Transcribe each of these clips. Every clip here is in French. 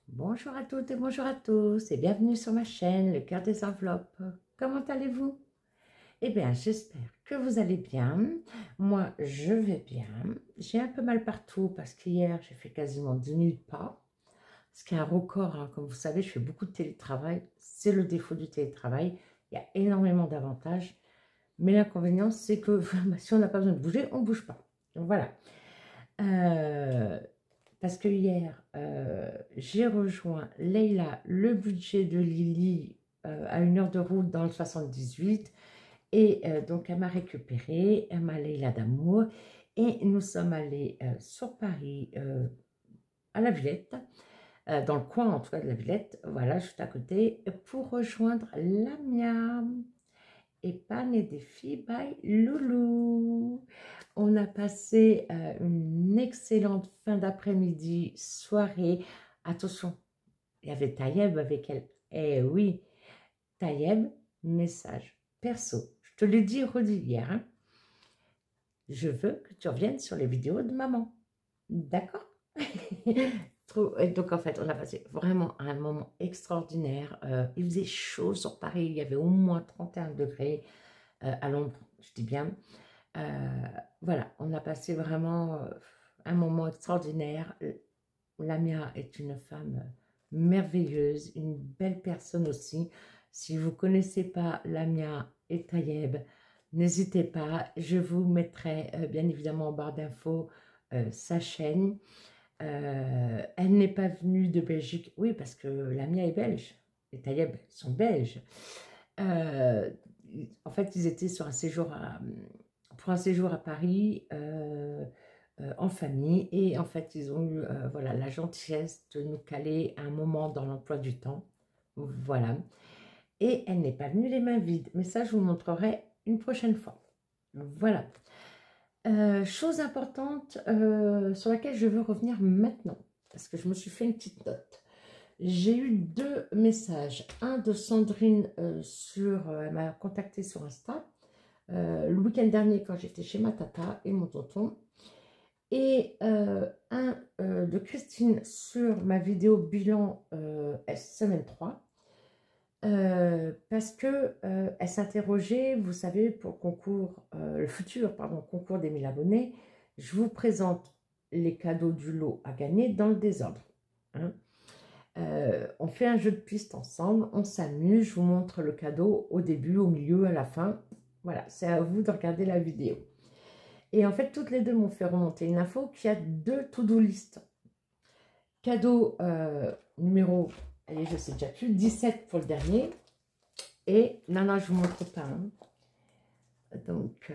Bonjour à toutes et bonjour à tous et bienvenue sur ma chaîne Le Cœur des Enveloppes. Comment allez-vous? Eh bien, j'espère que vous allez bien. Moi, je vais bien. J'ai un peu mal partout parce qu'hier, j'ai fait quasiment 10 nuits de pas. Ce qui est un record, hein. Comme vous savez, je fais beaucoup de télétravail. C'est le défaut du télétravail. Il y a énormément d'avantages. Mais l'inconvénient, c'est que si on n'a pas besoin de bouger, on ne bouge pas. Donc voilà. Euh, Parce que hier, j'ai rejoint Leïla, le budget de Lily, à 1 heure de route dans le 78. Et donc, elle m'a récupérée, elle m'a Leïla d'amour. Et nous sommes allés sur Paris, à la Villette, dans le coin en tout cas de la Villette, voilà, juste à côté, pour rejoindre Lamia. Et Pan et des filles by Loulou. On a passé une excellente fin d'après-midi, soirée. Attention, il y avait Tayeb avec elle. Eh oui, Tayeb, message perso. Je te l'ai dit redit hier. Hein. Je veux que tu reviennes sur les vidéos de maman. D'accord. Et donc en fait, on a passé vraiment un moment extraordinaire. Il faisait chaud sur Paris, il y avait au moins 31 degrés à Londres, je dis bien. Voilà, on a passé vraiment un moment extraordinaire. Lamia est une femme merveilleuse, une belle personne aussi. Si vous ne connaissez pas Lamia et Tayeb, n'hésitez pas. Je vous mettrai bien évidemment en barre d'infos sa chaîne. Elle n'est pas venue de Belgique. Oui, parce que Lamia est belge et Tayeb sont belges. Euh, En fait, ils étaient sur un séjour pour un séjour à Paris en famille. Et en fait, ils ont eu voilà, la gentillesse de nous caler un moment dans l'emploi du temps. Voilà. Et elle n'est pas venue les mains vides. Mais ça, je vous montrerai une prochaine fois. Voilà. Chose importante sur laquelle je veux revenir maintenant. Parce que je me suis fait une petite note. J'ai eu 2 messages. Un de Sandrine elle m'a contacté sur Insta le week-end dernier quand j'étais chez ma tata et mon tonton. Et un de Christine sur ma vidéo bilan semaine 3. Parce que elle s'interrogeait, vous savez, pour le concours, le futur concours des 1000 abonnés, je vous présente les cadeaux du lot à gagner dans le désordre. Hein. On fait un jeu de piste ensemble, on s'amuse, je vous montre le cadeau au début, au milieu, à la fin. Voilà, c'est à vous de regarder la vidéo. Et en fait, toutes les deux m'ont fait remonter une info qu'il y a 2 to-do list. Cadeau numéro, allez, je sais déjà plus, 17 pour le dernier. Et, non, je vous montre pas. Hein. Donc,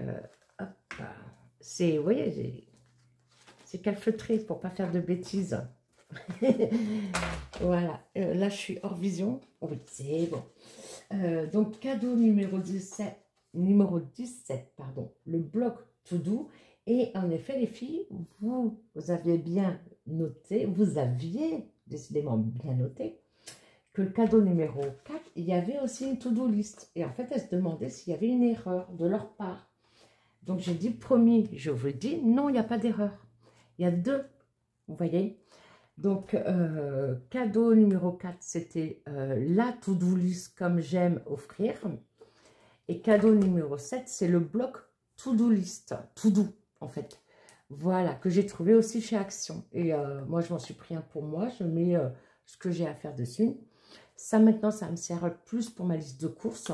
hop, c'est, vous voyez, c'est calfeutré pour pas faire de bêtises. Voilà, là je suis hors vision. Oui, c'est bon. Donc, cadeau numéro 17, pardon, le bloc to do. Et en effet, les filles, vous aviez bien noté, vous aviez décidément bien noté que le cadeau numéro 4, il y avait aussi une to-do list. Et en fait, elles se demandaient s'il y avait une erreur de leur part. Donc, j'ai dit, promis, je vous dis, non, il n'y a pas d'erreur. Il y a 2, vous voyez. Donc, cadeau numéro 4, c'était la to-do list comme j'aime offrir. Et cadeau numéro 7, c'est le bloc to-do list, to-do en fait. Voilà, que j'ai trouvé aussi chez Action. Et moi, je m'en suis pris un pour moi. Je mets ce que j'ai à faire dessus. Ça, maintenant, ça me sert plus pour ma liste de courses.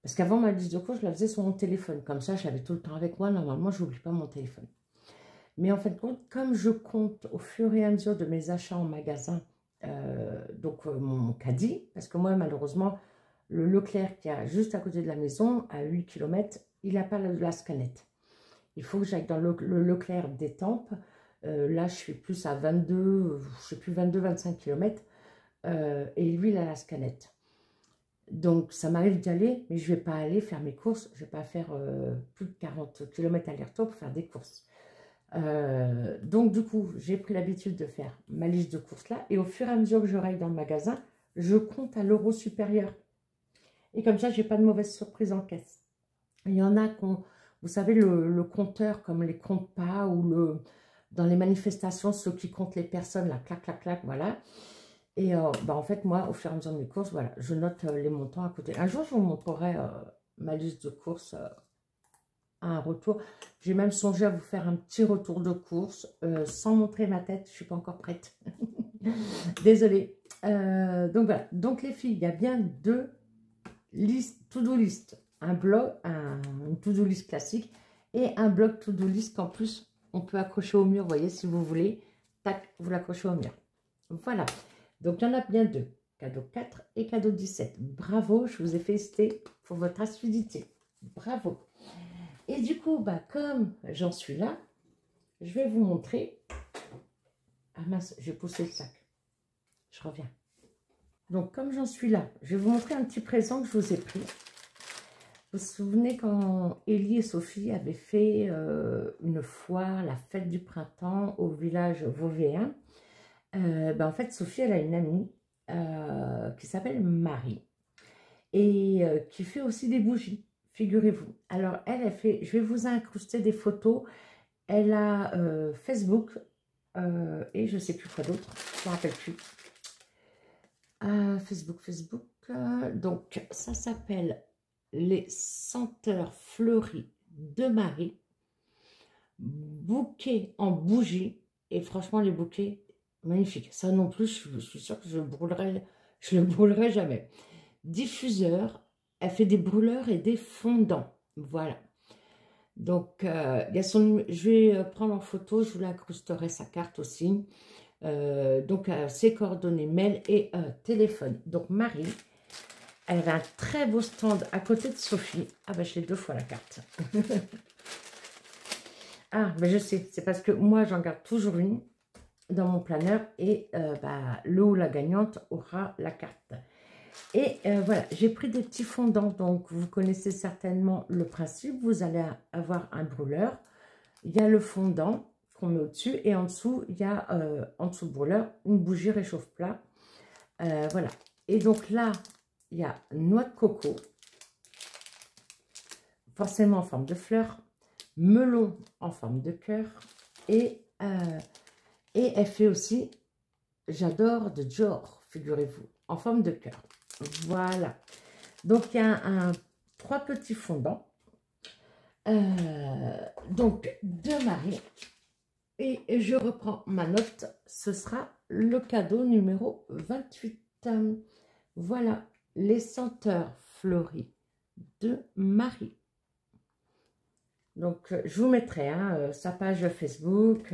Parce qu'avant, ma liste de courses, je la faisais sur mon téléphone. Comme ça, je l'avais tout le temps avec moi. Normalement, je n'oublie pas mon téléphone. Mais en fait, comme je compte au fur et à mesure de mes achats en magasin, mon caddie, parce que moi, malheureusement, le Leclerc qui est juste à côté de la maison, à 8 km, il n'a pas la scanette. Il faut que j'aille dans le Leclerc d'Étampes. Là, je suis plus à 22, je sais plus, 22-25 km. Et lui, il a la scanette. Donc, ça m'arrive d'y aller, mais je ne vais pas aller faire mes courses. Je ne vais pas faire plus de 40 km aller-retour pour faire des courses. Donc, du coup, j'ai pris l'habitude de faire ma liste de courses là. Et au fur et à mesure que je raille dans le magasin, je compte à l'euro supérieur. Et comme ça, je n'ai pas de mauvaise surprise en caisse. Il y en a qui ont, vous savez, le compteur, comme les comptent pas, ou dans les manifestations, ceux qui comptent les personnes, là, clac, clac, clac, voilà. Et bah, en fait, moi, au fur et à mesure de mes courses, voilà, je note les montants à côté. Un jour, je vous montrerai ma liste de courses à un retour. J'ai même songé à vous faire un petit retour de courses sans montrer ma tête. Je ne suis pas encore prête. Désolée. Donc voilà. Donc les filles, il y a bien deux listes, to-do list. Un blog, une to-do list classique et un blog to-do list qu'en plus, on peut accrocher au mur. Vous voyez, si vous voulez, tac, vous l'accrochez au mur. Voilà. Donc, il y en a bien deux. Cadeau 4 et cadeau 17. Bravo, je vous ai félicité pour votre assiduité. Bravo. Et du coup, bah, comme j'en suis là, je vais vous montrer. Ah mince, j'ai poussé le sac. Je reviens. Donc, comme j'en suis là, je vais vous montrer un petit présent que je vous ai pris. Vous vous souvenez quand Élie et Sophie avaient fait une foire, la fête du printemps au village vauvéen. En fait, Sophie, elle a une amie qui s'appelle Marie et qui fait aussi des bougies, figurez-vous. Alors, elle fait, je vais vous incruster des photos. Elle a Facebook et je ne sais plus quoi d'autre, je ne me rappelle plus. Facebook. Donc, ça s'appelle Les Senteurs Fleuries de Marie. Bouquet en bougie. Et franchement, les bouquets, magnifiques. Ça non plus, je suis sûre que je le brûlerai jamais. Diffuseur, elle fait des brûleurs et des fondants. Voilà. Donc, il y a son, je vais prendre en photo, je vous l'incrusterai sa carte aussi. Donc, ses coordonnées, mail et téléphone. Donc, Marie, elle avait un très beau stand à côté de Sophie. Ah, ben, je l'ai deux fois la carte. Ah, mais je sais, c'est parce que moi, j'en garde toujours une dans mon planeur et le ou la gagnante aura la carte. Et voilà, j'ai pris des petits fondants, donc vous connaissez certainement le principe. Vous allez avoir un brûleur, il y a le fondant qu'on met au-dessus et en dessous, il y a en dessous le brûleur une bougie réchauffe-plat. Voilà, et donc là, il y a noix de coco, forcément en forme de fleur, melon en forme de cœur et elle fait aussi, j'adore de Dior, figurez-vous, en forme de cœur. Voilà. Donc, il y a trois petits fondants. Donc, de Marie. Et je reprends ma note. Ce sera le cadeau numéro 28. Voilà, les senteurs fleuries de Marie. Donc, je vous mettrai sa page Facebook.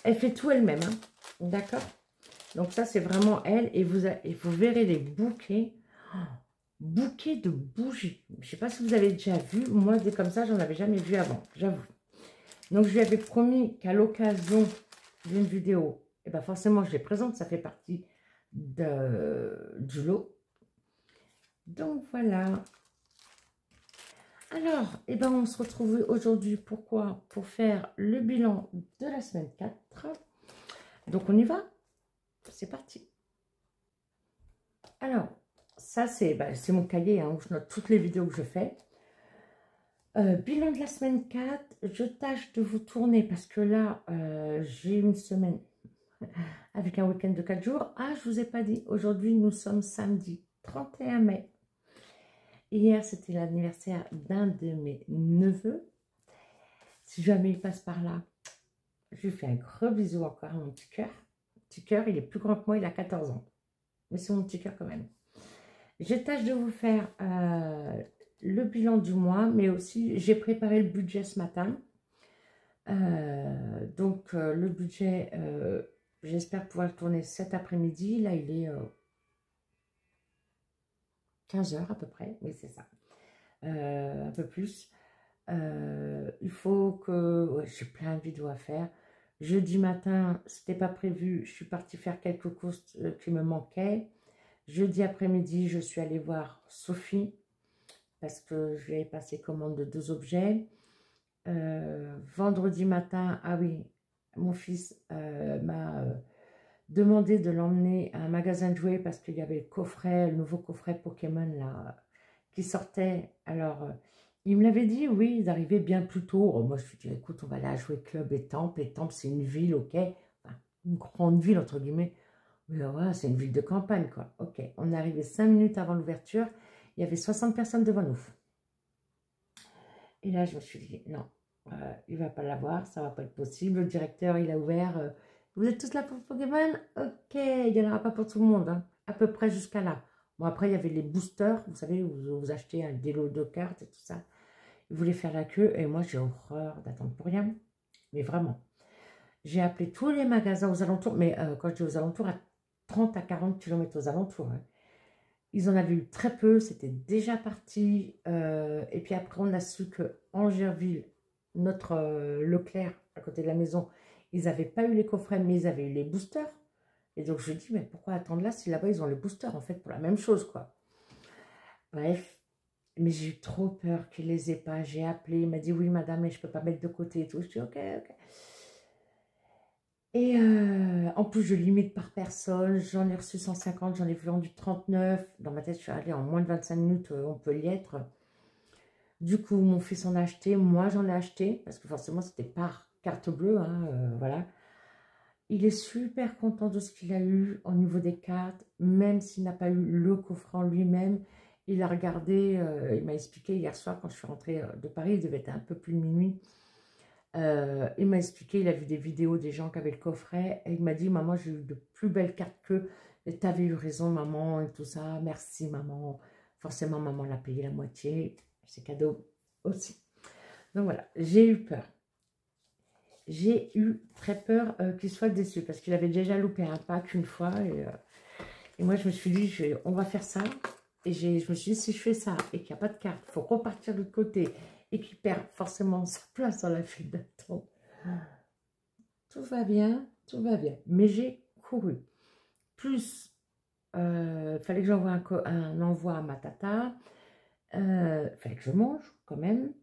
Elle fait tout elle-même. Hein, d'accord? Donc, ça, c'est vraiment elle. Et vous verrez les bouquets. Oh, bouquets de bougies. Je ne sais pas si vous avez déjà vu. Moi, des comme ça, j'en avais jamais vu avant. J'avoue. Donc, je lui avais promis qu'à l'occasion d'une vidéo, et ben forcément, je les présente. Ça fait partie du lot. Donc, voilà. Alors, et ben, on se retrouve aujourd'hui. Pourquoi? Pour faire le bilan de la semaine 4. Donc, on y va. C'est parti. Alors, ça, c'est mon cahier où je note toutes les vidéos que je fais. Bilan de la semaine 4. Je tâche de vous tourner parce que là, j'ai une semaine avec un week-end de 4 jours. Ah, je ne vous ai pas dit. Aujourd'hui, nous sommes samedi 31 mai. Hier, c'était l'anniversaire d'un de mes neveux. Si jamais il passe par là, je lui fais un gros bisou encore à mon petit cœur. Petit cœur, il est plus grand que moi, il a 14 ans. Mais c'est mon petit cœur quand même. Je tâche de vous faire le bilan du mois, mais aussi j'ai préparé le budget ce matin. Donc le budget, j'espère pouvoir le tourner cet après-midi. Là, il est 15 h à peu près, oui c'est ça, un peu plus. Il faut que... Ouais, j'ai plein de vidéos à faire. Jeudi matin, c'était pas prévu, je suis partie faire quelques courses qui me manquaient. Jeudi après-midi, je suis allée voir Sophie parce que je lui avais passé commande de 2 objets. Vendredi matin, ah oui, mon fils m'a demandé de l'emmener à un magasin de jouets parce qu'il y avait le nouveau coffret Pokémon là, qui sortait. Alors, il me l'avait dit, oui, ils arrivaient bien plus tôt. Oh, moi, je lui ai dit, écoute, on va aller à Jouet Club Étampes. Étampes, c'est une ville, ok, enfin, une grande ville, entre guillemets. Mais voilà, c'est une ville de campagne, quoi. Ok, on est arrivé 5 minutes avant l'ouverture. Il y avait 60 personnes devant nous. Et là, je me suis dit, non, il ne va pas l'avoir, ça ne va pas être possible. Le directeur, il a ouvert. Vous êtes tous là pour Pokémon? Ok, il n'y en aura pas pour tout le monde, hein, à peu près jusqu'à là. Bon, après, il y avait les boosters, vous savez, où vous achetez des lots de cartes et tout ça. Ils voulaient faire la queue et moi, j'ai horreur d'attendre pour rien. Mais vraiment. J'ai appelé tous les magasins aux alentours, mais quand je dis aux alentours, à 30 à 40 km aux alentours. Hein. Ils en avaient eu très peu, c'était déjà parti. Et puis après, on a su que Angerville, notre Leclerc, à côté de la maison, ils n'avaient pas eu les coffrets, mais ils avaient eu les boosters. Et donc, je me dis, mais pourquoi attendre là si là-bas, ils ont les boosters, en fait, pour la même chose, quoi. Bref, mais j'ai eu trop peur qu'ils les aient pas. J'ai appelé, il m'a dit, oui, madame, mais je ne peux pas mettre de côté et tout. Je dis, ok, ok. Et en plus, je limite par personne. J'en ai reçu 150, j'en ai vendu 39. Dans ma tête, je suis allée en moins de 25 minutes, on peut y être. Du coup, mon fils en a acheté, moi j'en ai acheté, parce que forcément, c'était par carte bleue, hein, voilà. Il est super content de ce qu'il a eu au niveau des cartes, même s'il n'a pas eu le coffret en lui-même. Il a regardé, il m'a expliqué hier soir, quand je suis rentrée de Paris, il devait être un peu plus de minuit. Il m'a expliqué, il a vu des vidéos des gens qui avaient le coffret, et il m'a dit, maman, j'ai eu de plus belles cartes que, et t'avais eu raison, maman, et tout ça, merci, maman. Forcément, maman l'a payé la moitié, c'est cadeau aussi. Donc voilà, j'ai eu peur. J'ai eu très peur qu'il soit déçu, parce qu'il avait déjà loupé un pack une fois, et moi, je me suis dit, on va faire ça, et je me suis dit, si je fais ça, et qu'il n'y a pas de carte, il faut repartir de l'autre côté, et qu'il perd forcément sa place dans la file d'attente. Tout va bien, tout va bien. Mais j'ai couru. Plus, fallait que j'envoie un envoi à ma tata. Fallait que je mange quand même.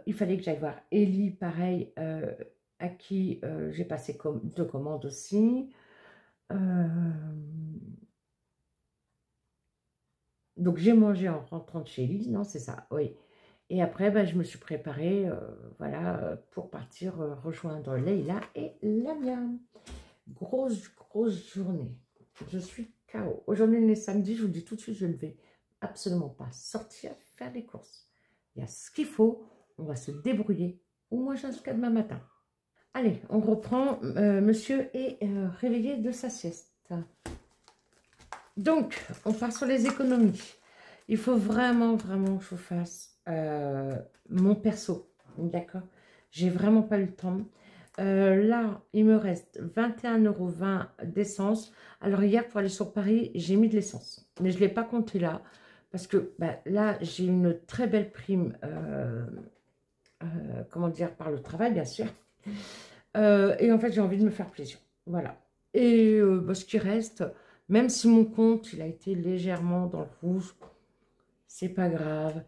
Il fallait que j'aille voir Ellie, pareil, à qui j'ai passé deux commandes aussi. Donc j'ai mangé en rentrant de chez Ellie, non c'est ça, oui. Et après, bah, je me suis préparée, voilà, pour partir rejoindre Leïla et Lamia. Grosse journée. Je suis KO. Aujourd'hui, on est samedi, je vous dis tout de suite, je ne vais absolument pas sortir faire des courses. Il y a ce qu'il faut, on va se débrouiller, au moins jusqu'à demain matin. Allez, on reprend. Monsieur est réveillé de sa sieste. Donc, on part sur les économies. Il faut vraiment que je fasse mon perso. D'accord? J'ai vraiment pas eu le temps. Là, il me reste 21,20 € d'essence. Alors, hier, pour aller sur Paris, j'ai mis de l'essence. Mais je ne l'ai pas compté là. Parce que bah, là, j'ai une très belle prime. Comment dire? Par le travail, bien sûr. Et en fait, j'ai envie de me faire plaisir. Voilà. Et bah, ce qui reste, même si mon compte, il a été légèrement dans le rouge, c'est pas grave.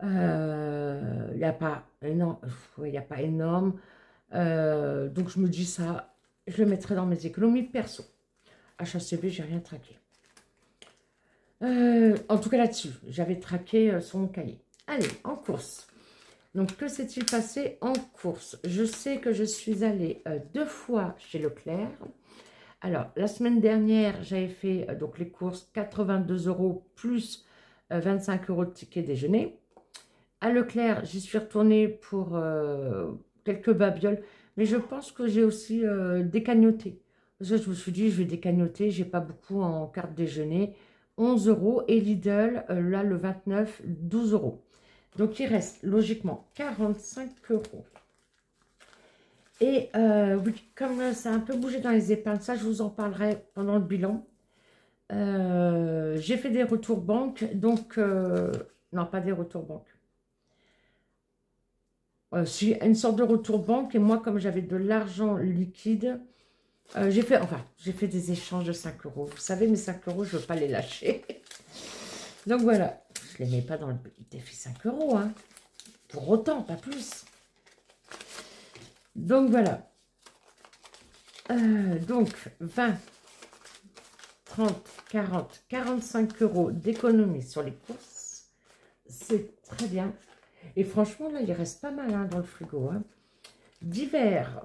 Il n'y a pas énorme. Il n'y a pas énorme. Donc je me dis ça, je le mettrai dans mes économies perso. HACB, j'ai rien traqué. En tout cas là-dessus, j'avais traqué sur mon cahier. Allez, en course. Donc que s'est-il passé en course? Je sais que je suis allée 2 fois chez Leclerc. Alors la semaine dernière, j'avais fait donc les courses 82 € plus 25 € de ticket déjeuner. À Leclerc, j'y suis retournée pour quelques babioles. Mais je pense que j'ai aussi décagnoté. Parce que je me suis dit, je vais décagnoter. J'ai pas beaucoup en carte déjeuner. 11 €. Et Lidl, là, le 29, 12 €. Donc, il reste logiquement 45 €. Et oui, comme ça a un peu bougé dans les épargnes, ça, je vous en parlerai pendant le bilan. J'ai fait des retours banque. Donc, non, pas des retours banque. Si, une sorte de retour banque. Et moi, comme j'avais de l'argent liquide, j'ai fait des échanges de 5 €. Vous savez, mes 5 €, je ne veux pas les lâcher. Donc voilà, je ne les mets pas dans le défi 5 €. Hein. Pour autant, pas plus. Donc voilà. Donc 20, 30, 40, 45 € d'économie sur les courses. C'est très bien. Et franchement, là, il reste pas mal hein, dans le frigo. Hein. D'hiver,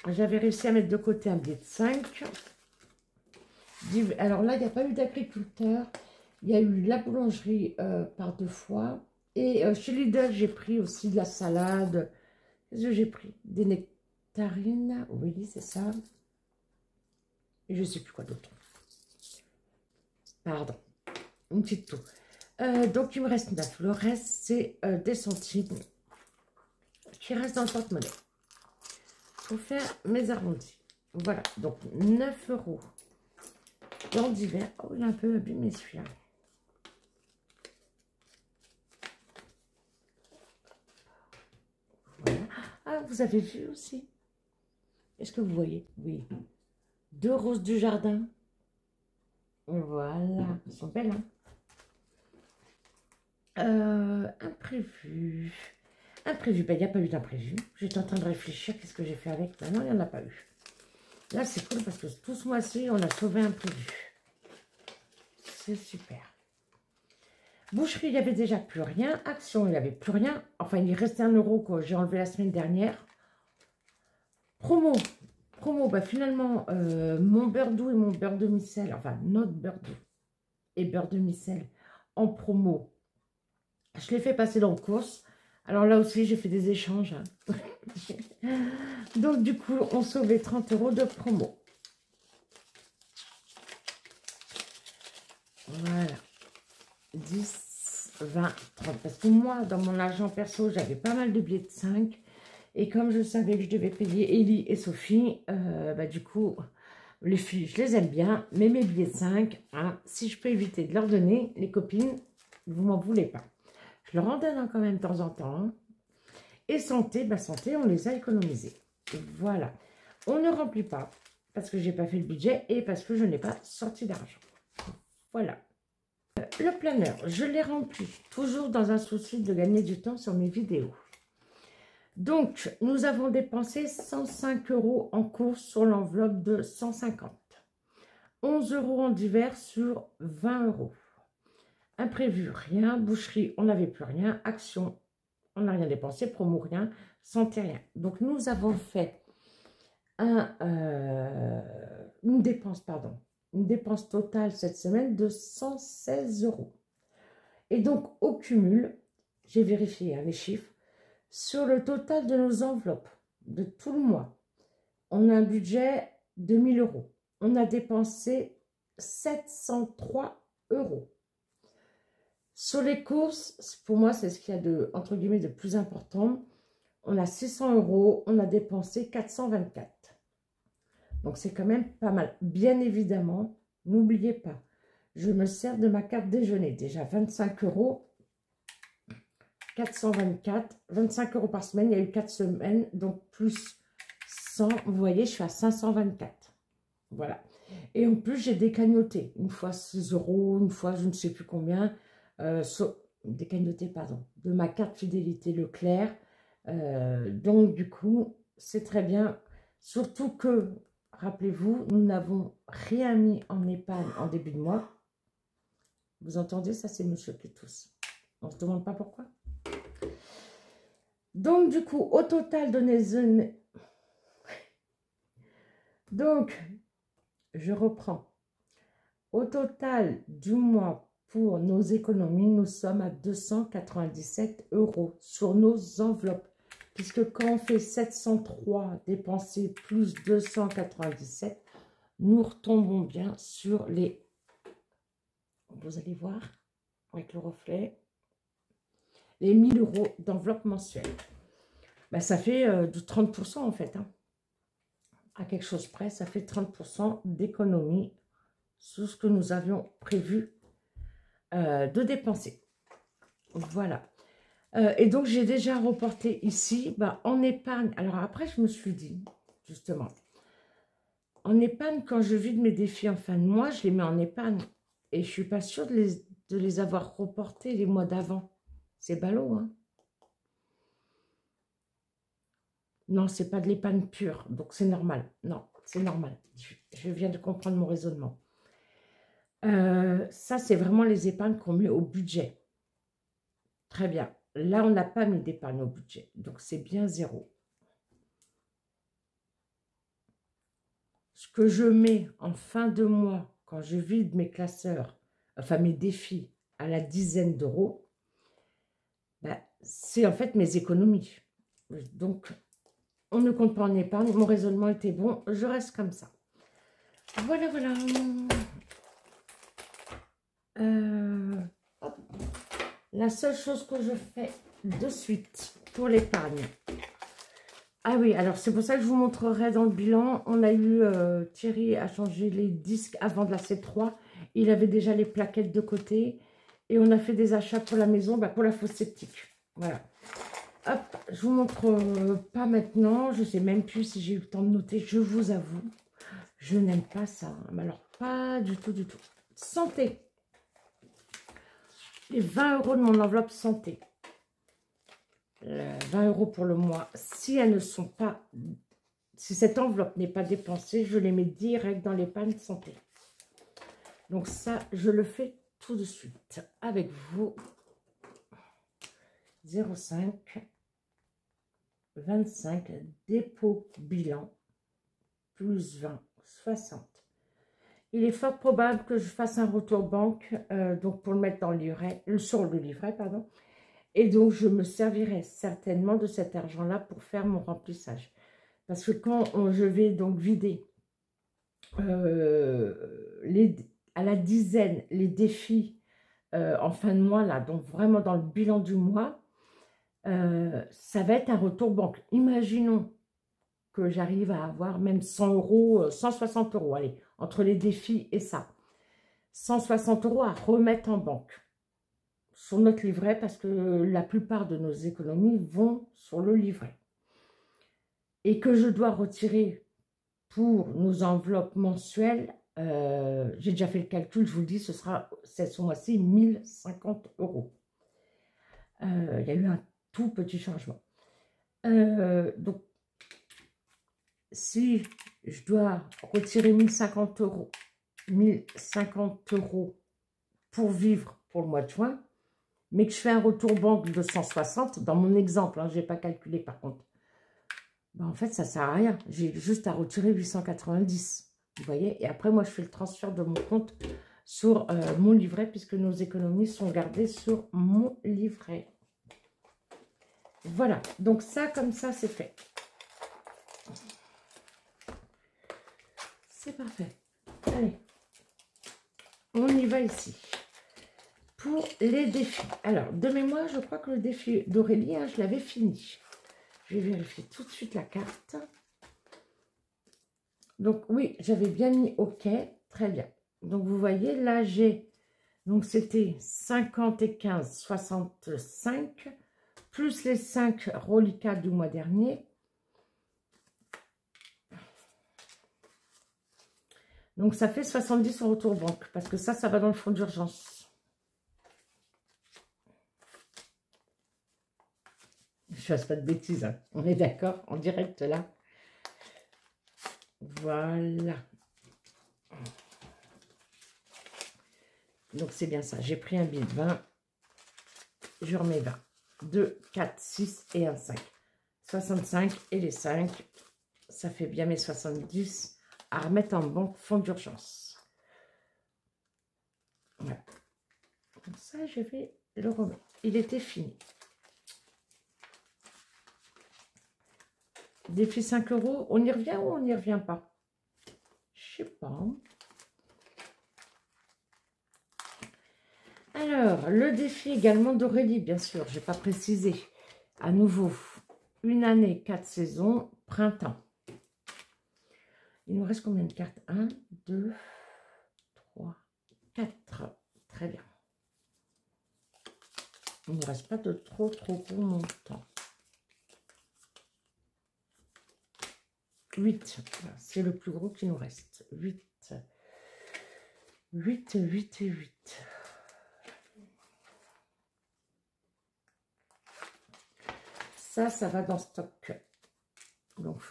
j'avais réussi à mettre de côté un billet de 5. Alors là, il n'y a pas eu d'agriculteur. Il y a eu la boulangerie par 2 fois. Et chez Lidl, j'ai pris aussi de la salade. Qu'est-ce que j'ai pris? Des nectarines. Oui, c'est ça. Et je ne sais plus quoi d'autre. Pardon. Une petite toux. Donc, il me reste 9. Le reste, c'est des centimes qui restent dans le porte-monnaie pour faire mes arrondis. Voilà. Donc, 9 € dans d'hiver. Oh, il est un peu abîmé celui-là. Voilà. Ah, vous avez vu aussi? Est-ce que vous voyez? Oui. 2 roses du jardin. Voilà. Elles sont belles, hein? Imprévu. Imprévu. Ben, il n'y a pas eu d'imprévu. J'étais en train de réfléchir. Qu'est-ce que j'ai fait avec? Ben non, il n'y en a pas eu. Là, c'est cool parce que tout ce mois-ci, on a sauvé un prévu. C'est super. Boucherie, il n'y avait déjà plus rien. Action, il n'y avait plus rien. Enfin, il restait 1 € que j'ai enlevé la semaine dernière. Promo. Promo, bah finalement, mon beurre doux et mon beurre demi-sel, enfin, notre beurre doux et beurre demi-sel en promo. Je l'ai fait passer dans le course. Alors là aussi, j'ai fait des échanges. Hein. Donc, du coup, on sauvait 30 € de promo. Voilà. 10, 20, 30. Parce que moi, dans mon argent perso, j'avais pas mal de billets de 5. Et comme je savais que je devais payer Ellie et Sophie, bah, du coup, les filles, je les aime bien. Mais mes billets de 5, hein, si je peux éviter de leur donner, les copines, vous m'en voulez pas. Je leur en donne hein, quand même de temps en temps. Hein. Et santé, bah santé, on les a économisés. Voilà. On ne remplit pas parce que j'ai pas fait le budget et parce que je n'ai pas sorti d'argent. Voilà. Le planeur, je l'ai rempli. Toujours dans un souci de gagner du temps sur mes vidéos. Donc, nous avons dépensé 105 € en course sur l'enveloppe de 150. 11 € en divers sur 20 €. Imprévu, rien. Boucherie, on n'avait plus rien. Action, on n'a rien dépensé. Promo, rien. Santé, rien. Donc, nous avons fait une dépense totale cette semaine de 116 €. Et donc, au cumul, j'ai vérifié les chiffres, sur le total de nos enveloppes de tout le mois, on a un budget de 1000 €. On a dépensé 703 €. Sur les courses, pour moi, c'est ce qu'il y a de, entre guillemets, de plus important. On a 600 €, on a dépensé 424. Donc, c'est quand même pas mal. Bien évidemment, n'oubliez pas, je me sers de ma carte déjeuner. Déjà 25 €, 424, 25 € par semaine. Il y a eu 4 semaines, donc plus 100. Vous voyez, je suis à 524. Voilà. Et en plus, j'ai décagnoté. Une fois 6 €, une fois je ne sais plus combien. Décagnoté, pardon, de ma carte fidélité Leclerc. Donc, du coup, c'est très bien. Surtout que, rappelez-vous, nous n'avons rien mis en épargne en début de mois. Vous entendez, ça c'est monsieur qui tousse. On ne se demande pas pourquoi. Donc, du coup, au total de donc, je reprends. Au total du mois pour nos économies, nous sommes à 297 € sur nos enveloppes. Puisque quand on fait 703 dépensés plus 297, nous retombons bien sur les... Vous allez voir, avec le reflet, les 1000 € d'enveloppe mensuelle. Ben, ça fait du 30% en fait. Hein. À quelque chose près, ça fait 30% d'économie sur ce que nous avions prévu de dépenser. Voilà. Et donc, j'ai déjà reporté ici en épargne. Alors après, je me suis dit, justement, en épargne, quand je vide mes défis en fin de mois, je les mets en épargne. Et je ne suis pas sûre de les avoir reportés les mois d'avant. C'est ballot, hein? Non, c'est pas de l'épargne pure, donc c'est normal. Non, c'est normal. Je viens de comprendre mon raisonnement. Ça, c'est vraiment les épargnes qu'on met au budget. Très bien. Là, on n'a pas mis d'épargne au budget, donc c'est bien 0. ce que je mets en fin de mois, quand je vide mes classeurs, enfin mes défis, à la dizaine d'euros, ben, c'est en fait mes économies. Donc, on ne compte pas en épargne. Mon raisonnement était bon, je reste comme ça. Voilà, voilà. Hop. La seule chose que je fais de suite pour l'épargne. Ah oui, alors c'est pour ça que je vous montrerai dans le bilan. On a eu, Thierry a changé les disques avant de la C3. Il avait déjà les plaquettes de côté. Et on a fait des achats pour la maison, bah pour la fosse septique. Voilà. Hop, je vous montre pas maintenant. Je sais même plus si j'ai eu le temps de noter. Je vous avoue, je n'aime pas ça. Mais alors, pas du tout, du tout. Santé. Les 20 € de mon enveloppe santé. 20 € pour le mois. Si elles ne sont pas... Si cette enveloppe n'est pas dépensée, je les mets direct dans l'épargne santé. Donc ça, je le fais tout de suite avec vous. 0,5, 25, dépôt bilan, plus 20, 60. Il est fort probable que je fasse un retour banque, donc pour le mettre dans le livret, sur le livret, pardon. Et donc, je me servirai certainement de cet argent-là pour faire mon remplissage. Parce que quand je vais donc vider à la dizaine les défis en fin de mois, là, donc vraiment dans le bilan du mois, ça va être un retour banque. Imaginons que j'arrive à avoir même 100 €, 160 €, allez, entre les défis et ça. 160 € à remettre en banque sur notre livret parce que la plupart de nos économies vont sur le livret. Et que je dois retirer pour nos enveloppes mensuelles, j'ai déjà fait le calcul, je vous le dis, c'est ce mois-ci 1050 €. Il y a eu un tout petit changement. Donc, si je dois retirer 1050 € pour vivre pour le mois de juin, mais que je fais un retour banque de 160, dans mon exemple, hein, je n'ai pas calculé par contre, ben, en fait, ça ne sert à rien. J'ai juste à retirer 890, vous voyez. Et après, moi, je fais le transfert de mon compte sur mon livret, puisque nos économies sont gardées sur mon livret. Voilà, donc ça, comme ça, c'est fait. C'est parfait. Allez, on y va ici. Pour les défis. Alors, de mémoire, je crois que le défi d'Aurélie, hein, je l'avais fini. Je vais vérifier tout de suite la carte. Donc, oui, j'avais bien mis OK. Très bien. Donc, vous voyez, là, j'ai... Donc, c'était 50 et 15, 65, plus les 5 reliquats du mois dernier. Donc, ça fait 70 en retour banque, parce que ça va dans le fonds d'urgence. Je ne fasse pas de bêtises, hein. On est d'accord, en direct, là. Voilà. Donc, c'est bien ça. J'ai pris un billet de 20. Je remets 20. 2, 4, 6 et un 5. 65 et les 5. Ça fait bien mes 70 à remettre en banque fonds d'urgence. Voilà. Comme ça, je vais le remettre. Il était fini. Défi 5 €. On y revient ou on n'y revient pas? Je sais pas. Alors, le défi également d'Aurélie, bien sûr. Je n'ai pas précisé. À nouveau, une année, 4 saisons, printemps. Il nous reste combien de cartes? 1, 2, 3, 4. Très bien. Il ne reste pas de trop gros montants. 8. C'est le plus gros qui nous reste. 8. 8, 8 et 8. Ça va dans stock. Donc,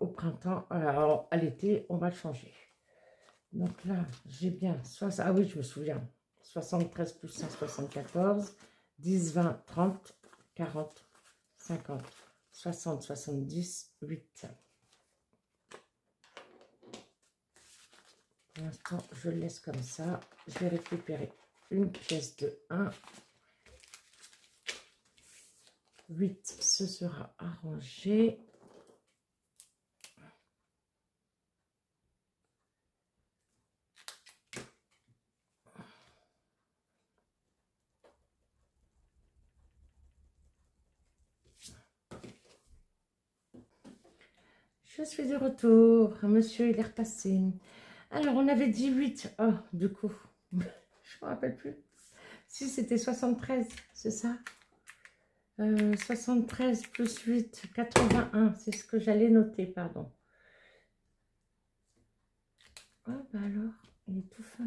au printemps, alors à l'été, on va le changer. Donc là, j'ai bien... Ah oui, je me souviens. 73 plus 174, 10, 20, 30, 40, 50, 60, 70, 8. Pour l'instant, je le laisse comme ça. Je vais récupérer une pièce de 1. 8, ce sera arrangé. Je suis de retour. Monsieur, il est repassé. Alors, on avait dit 8. Oh, du coup, je ne me rappelle plus. Si, c'était 73, c'est ça 73 plus 8, 81. C'est ce que j'allais noter, pardon. Oh, bah alors, il est tout fin.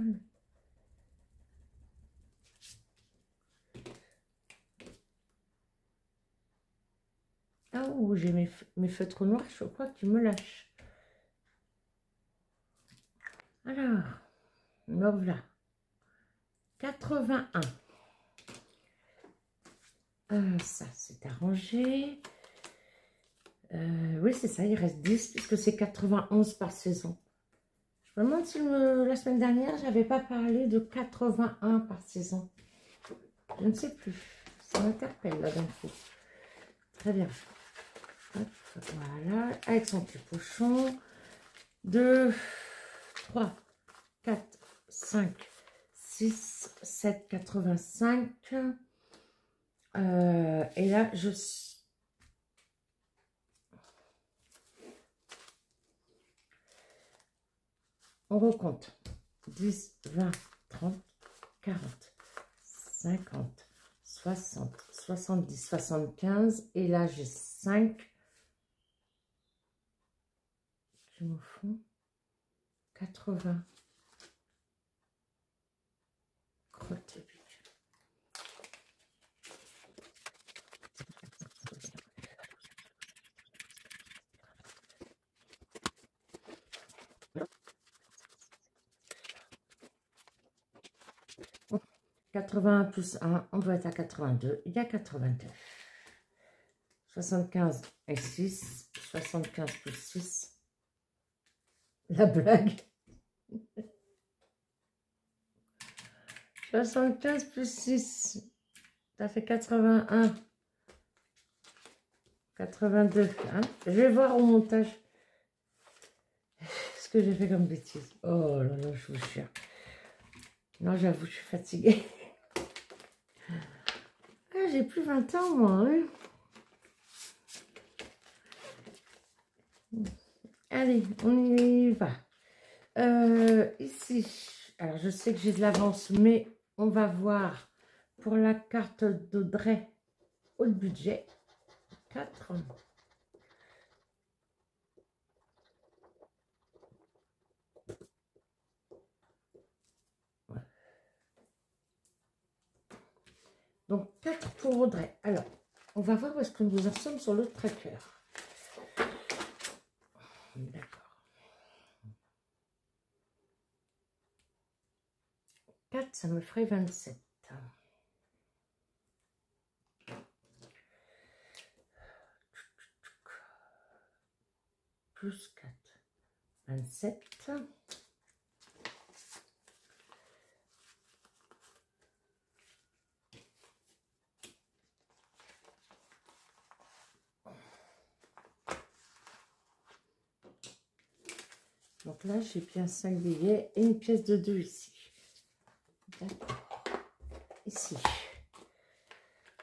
Oh, j'ai mes feutres noirs, je crois qu'ils me lâchent. Alors, me voilà. 81. Ça, c'est arrangé. Oui, c'est ça, il reste 10 puisque c'est 91 par saison. Je me demande si la semaine dernière, je n'avais pas parlé de 81 par saison. Je ne sais plus. Ça m'interpelle là d'un coup. Très bien. Hop, voilà, avec son petit pochon. 2, 3, 4, 5, 6, 7, 85. Et là, on recompte. 10, 20, 30, 40, 50, 60, 70, 75. Et là, j'ai 5 qui me font 80. Crotte et pique. Bon, 80 plus 1, on doit être à 82. Il y a 82. 75 et 6. 75 plus 6. La blague. 75 plus 6. Ça fait 81. 82. Hein, je vais voir au montage ce que j'ai fait comme bêtise. Oh là là, je vous jure. Non, j'avoue, je suis fatiguée. Ah, j'ai plus 20 ans, moi. Hein. Allez, on y va. Ici, alors je sais que j'ai de l'avance, mais on va voir pour la carte d'Audrey haut budget. 4. Donc 4 pour Audrey. Alors, on va voir où est-ce que nous en sommes sur le tracker. D'accord. 4, ça me ferait 27. Plus 4, 27. Donc là, j'ai bien 5 billets et une pièce de 2 ici. D'accord. Ici.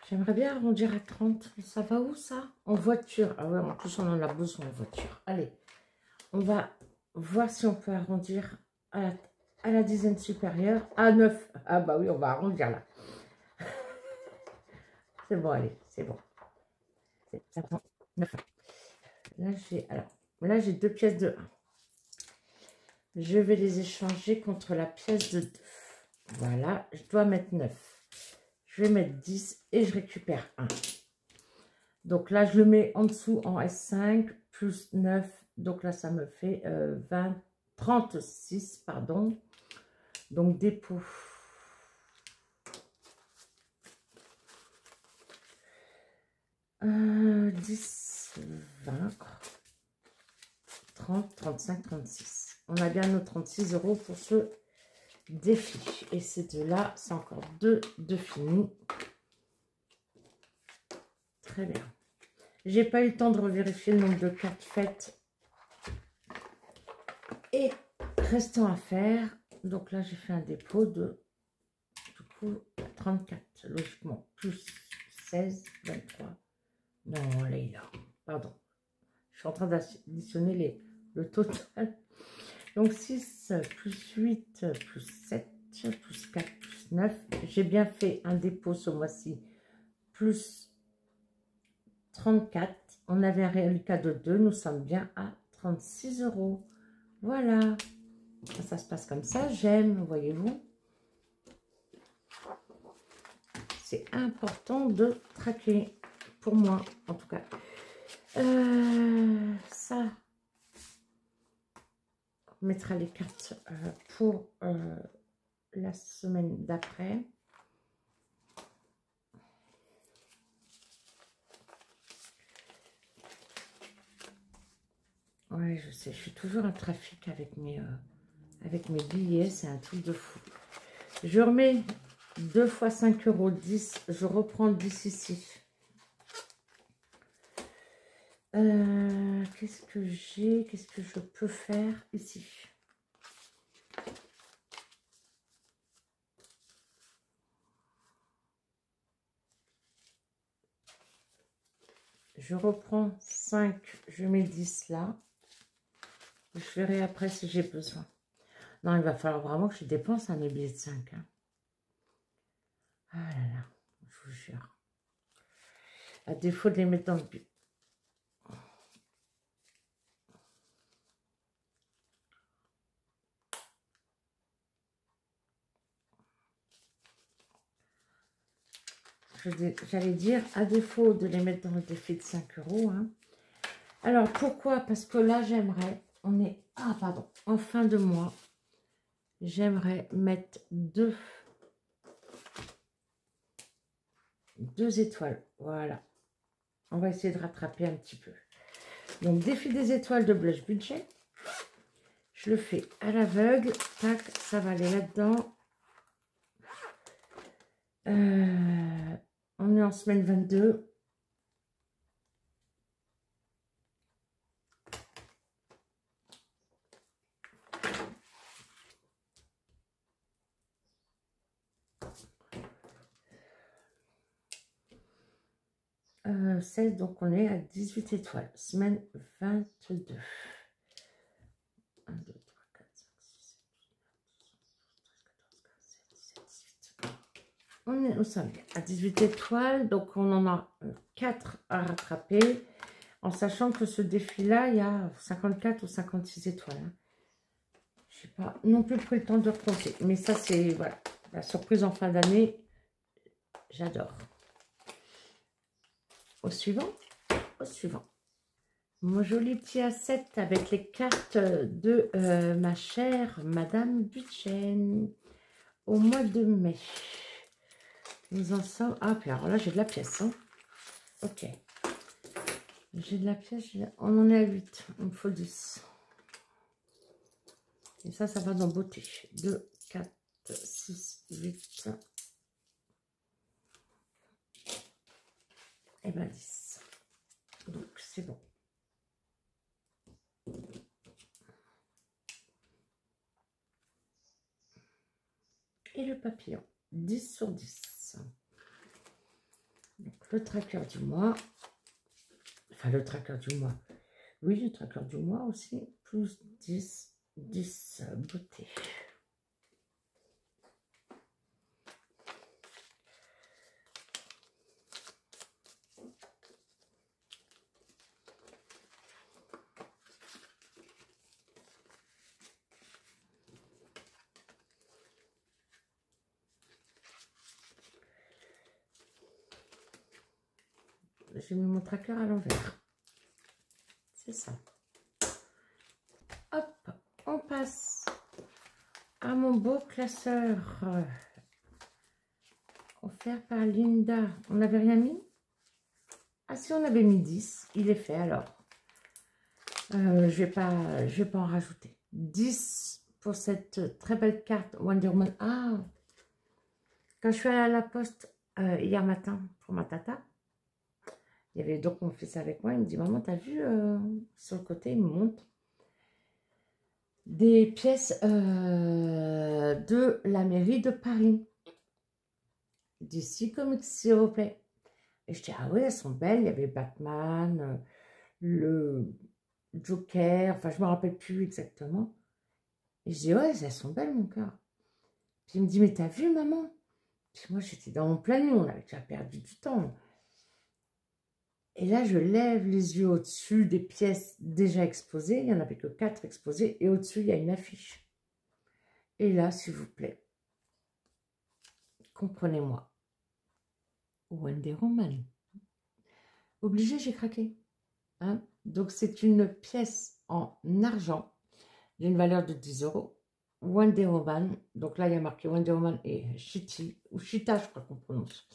J'aimerais bien arrondir à 30. Ça va où ça? En voiture. Ah ouais, en plus on en a besoin en voiture. Allez, on va voir si on peut arrondir à la dizaine supérieure. À 9. Ah bah oui, on va arrondir là. C'est bon, allez, c'est bon. Ça prend 9. Là, j'ai 2 pièces de 1. Je vais les échanger contre la pièce de 2. Voilà, je dois mettre 9. Je vais mettre 10 et je récupère 1. Donc là, je le mets en dessous en S5 plus 9. Donc là, ça me fait 36, pardon. Donc dépôt. Euh, 10, 20, 30, 35, 36. On a bien nos 36 € pour ce défi. Et ces deux-là, c'est encore deux de finis. Très bien. J'ai pas eu le temps de revérifier le nombre de cartes faites et restant à faire. Donc là, j'ai fait un dépôt de du coup 34, logiquement. Plus 16, 23. Non, Leïla, pardon. Je suis en train d'additionner le total. Donc 6, plus 8, plus 7, plus 4, plus 9. J'ai bien fait un dépôt ce mois-ci. Plus 34. On avait un reliquat de 2. Nous sommes bien à 36 €. Voilà. Ça se passe comme ça. J'aime, voyez-vous. C'est important de traquer. Pour moi, en tout cas. Ça. On mettra les cartes pour la semaine d'après. Ouais, je sais, je suis toujours en trafic avec mes billets, c'est un truc de fou. Je remets 2 fois 5 €, 10. Je reprends 10 ici. Qu'est-ce que j'ai? Qu'est-ce que je peux faire ici? Je reprends 5, je mets 10 là. Je verrai après si j'ai besoin. Non, il va falloir vraiment que je dépense mes billets de 5. Hein. Ah là là, je vous jure. À défaut de les mettre dans le but. J'allais dire, à défaut de les mettre dans le défi de 5 €. Hein. Alors, pourquoi? Parce que là, j'aimerais, on est, ah pardon, en fin de mois, j'aimerais mettre deux étoiles. Voilà. On va essayer de rattraper un petit peu. Donc, défi des étoiles de Blush Budget. Je le fais à l'aveugle. Tac, ça va aller là-dedans. On est en semaine 22. Euh, 16, donc on est à 18 étoiles. Semaine 22. 1, 2, 3, 4, 5, 6, 7, 8, 9, 10, 11, 12, 13, 14, 15, 16, 17, 18. On est au sommet à 18 étoiles, donc on en a 4 à rattraper, en sachant que ce défi-là, il y a 54 ou 56 étoiles. Hein. Je n'ai pas non plus pris le temps de recompter, mais ça c'est voilà, la surprise en fin d'année, j'adore. Au suivant, au suivant. Mon joli petit A7 avec les cartes de ma chère Madame Buchen au mois de mai. Nous en sommes... Ah, puis alors là, j'ai de la pièce. Hein. Ok. J'ai de la pièce. On en est à 8. Il me faut 10. Et ça va dans beauté. 2, 4, 6, 8. Et bien 10. Donc, c'est bon. Et le papillon. 10 sur 10. Donc, le tracker du mois. Enfin, le tracker du mois. Oui, le tracker du mois aussi. Plus 10. 10 beauté. J'ai mis mon tracker à l'envers. C'est ça. Hop, on passe à mon beau classeur offert par Linda. On n'avait rien mis? Ah si, on avait mis 10. Il est fait alors. Je vais pas en rajouter. 10 pour cette très belle carte Wonder Woman. Ah, quand je suis allée à la poste hier matin pour ma tata, il y avait donc mon fils avec moi. Il me dit, maman, t'as vu sur le côté, il me montre des pièces de la mairie de Paris. DC Comics, s'il vous plaît. Et je dis, ah oui, elles sont belles. Il y avait Batman, le Joker, enfin, je ne me rappelle plus exactement. Et je dis, ouais, elles sont belles, mon cœur. Puis il me dit, mais t'as vu, maman? Puis moi, j'étais dans mon planning, on avait déjà perdu du temps. Et là, je lève les yeux au-dessus des pièces déjà exposées. Il n'y en avait que 4 exposées. Et au-dessus, il y a une affiche. Et là, s'il vous plaît, comprenez-moi. Wonder Woman. Obligé, j'ai craqué. Hein? Donc, c'est une pièce en argent d'une valeur de 10 €. Wonder Woman. Donc là, il y a marqué Wonder Woman et Chiti, ou Chita, je crois qu'on prononce.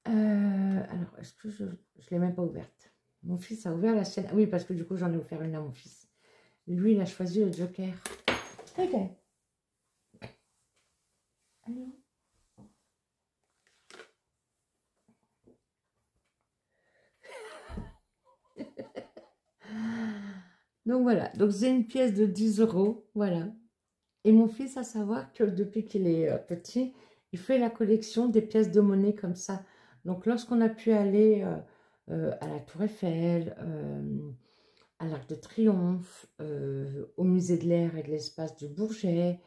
Alors, est-ce que je ne l'ai même pas ouverte? Mon fils a ouvert la sienne. Oui, parce que du coup, j'en ai offert une à mon fils. Lui, il a choisi le Joker. Ok. Allô? Donc voilà, donc c'est une pièce de 10 €, voilà. Et mon fils, à savoir que depuis qu'il est petit, il fait la collection des pièces de monnaie comme ça. Donc lorsqu'on a pu aller à la Tour Eiffel, à l'Arc de Triomphe, au musée de l'air et de l'espace du Bourget,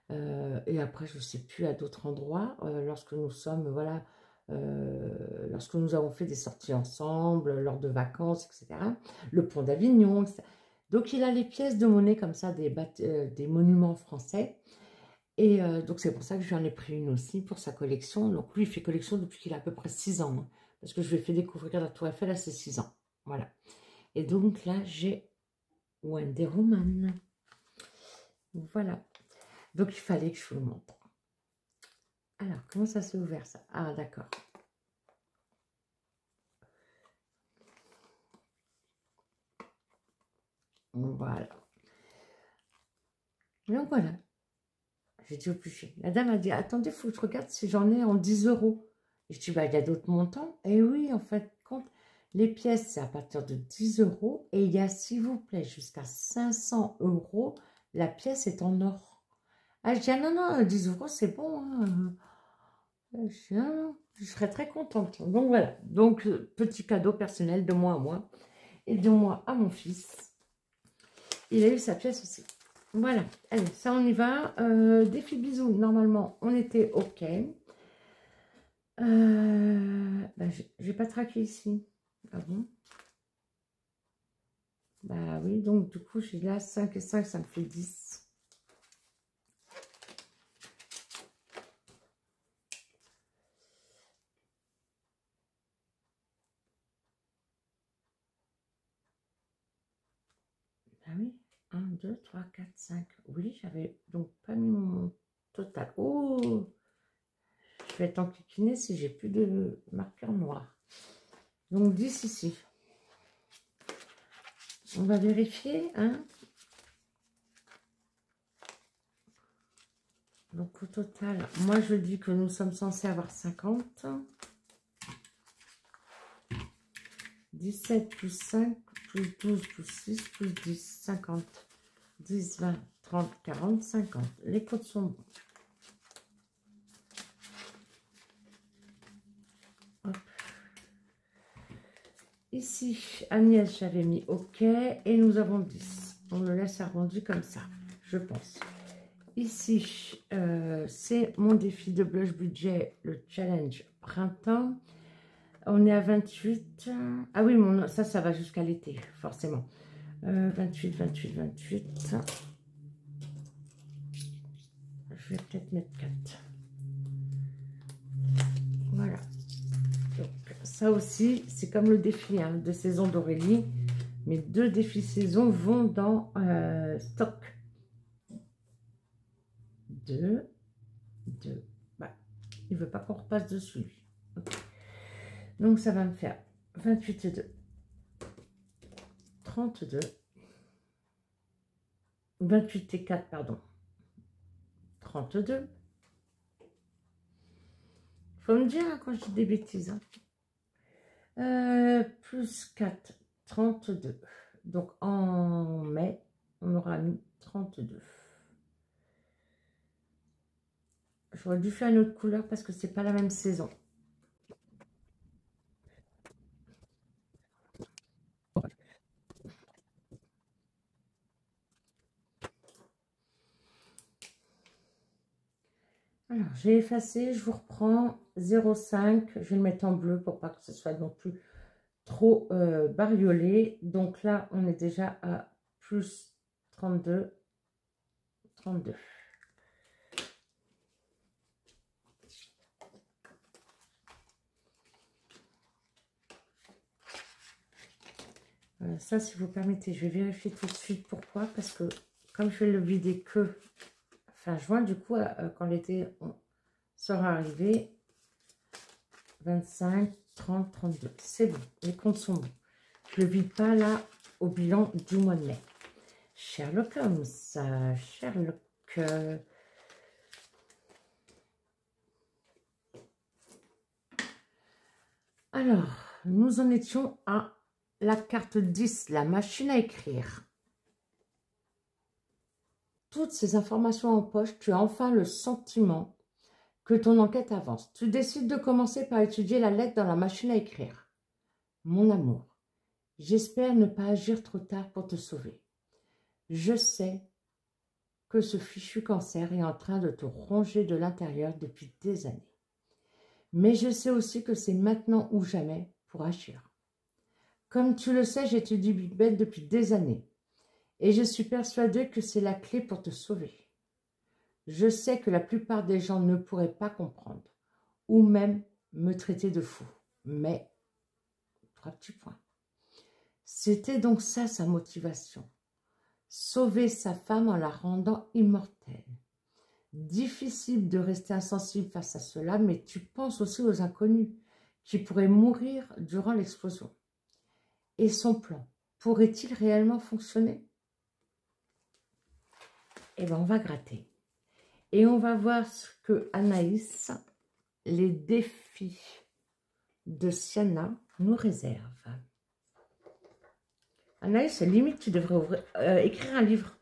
et après je ne sais plus à d'autres endroits, lorsque nous sommes, voilà, lorsque nous avons fait des sorties ensemble, lors de vacances, etc. Le pont d'Avignon, etc. Donc il a les pièces de monnaie comme ça, des monuments français. Et donc c'est pour ça que je lui en ai pris une aussi pour sa collection. Donc lui il fait collection depuis qu'il a à peu près 6 ans. Hein, parce que je lui ai fait découvrir la Tour Eiffel à ses 6 ans. Voilà. Et donc là j'ai Wonder Woman. Voilà. Donc il fallait que je vous le montre. Alors comment ça s'est ouvert ça? Ah d'accord. Voilà. Donc voilà. J'ai dit au plus cher. La dame a dit, attendez, il faut que je regarde si j'en ai en 10 €. Et je dis, bah, il y a d'autres montants. Et oui, en fait, compte, les pièces, c'est à partir de 10 €. Et il y a, s'il vous plaît, jusqu'à 500 €. La pièce est en or. Ah, je dis, ah, non, non, 10 €, c'est bon. Hein. Je dis, ah, non, je serais très contente. Donc voilà. Donc, petit cadeau personnel de moi à moi. Et de moi à mon fils. Il a eu sa pièce aussi. Voilà, allez, ça on y va. Défi bisous, normalement on était ok. Bah, j'ai pas traqué ici. Ah bon? Bah oui, donc du coup j'ai là 5 et 5, ça me fait 10. Bah oui, 1, 2, 3, 4, 5. Oui, j'avais donc pas mis mon total. Oh, je vais être enquiquinée si j'ai plus de marqueur noir. Donc 10 ici. On va vérifier, hein. Donc au total, moi je dis que nous sommes censés avoir 50. 17 plus 5 plus 12 plus 6 plus 10, 50. 10, 20, 30, 40, 50. Les codes sont bons. Hop. Ici, Agnès, j'avais mis OK. Et nous avons 10. On le laisse arrondi comme ça, je pense. Ici, c'est mon défi de blush budget, le challenge printemps. On est à 28. Ah oui, ça va jusqu'à l'été, forcément. 28, 28, 28. Je vais peut-être mettre 4. Voilà. Donc, ça aussi, c'est comme le défi hein, de saison d'Aurélie. Mes 2 défis saison vont dans stock. 2, 2. Bah, il ne veut pas qu'on repasse dessus, lui. Okay. Donc, ça va me faire 28 et 2. 32. 28 et 4, pardon. 32. Faut me dire hein, quand je dis des bêtises. Hein. Plus 4, 32. Donc en mai, on aura mis 32. J'aurais dû faire une autre couleur parce que c'est pas la même saison. Alors, j'ai effacé, je vous reprends 0,5. Je vais le mettre en bleu pour pas que ce soit non plus trop bariolé. Donc là, on est déjà à plus 32. 32. Voilà, ça, si vous permettez, je vais vérifier tout de suite pourquoi. Parce que comme je vais le vider que fin juin, du coup, quand l'été sera arrivé, 25, 30, 32. C'est bon, les comptes sont bons. Je ne le vide pas là au bilan du mois de mai. Sherlock Holmes, Sherlock. Alors, nous en étions à la carte 10, la machine à écrire. Toutes ces informations en poche, tu as enfin le sentiment que ton enquête avance. Tu décides de commencer par étudier la lettre dans la machine à écrire. Mon amour, j'espère ne pas agir trop tard pour te sauver. Je sais que ce fichu cancer est en train de te ronger de l'intérieur depuis des années. Mais je sais aussi que c'est maintenant ou jamais pour agir. Comme tu le sais, j'étudie Big Ben depuis des années. Et je suis persuadée que c'est la clé pour te sauver. Je sais que la plupart des gens ne pourraient pas comprendre, ou même me traiter de fou. Mais, 3 petits points. C'était donc ça sa motivation. Sauver sa femme en la rendant immortelle. Difficile de rester insensible face à cela, mais tu penses aussi aux inconnus qui pourraient mourir durant l'explosion. Et son plan, pourrait-il réellement fonctionner? Eh bien, on va gratter. Et on va voir ce que Anaïs, les défis de Sienna, nous réserve. Anaïs, limite, tu devrais écrire un livre.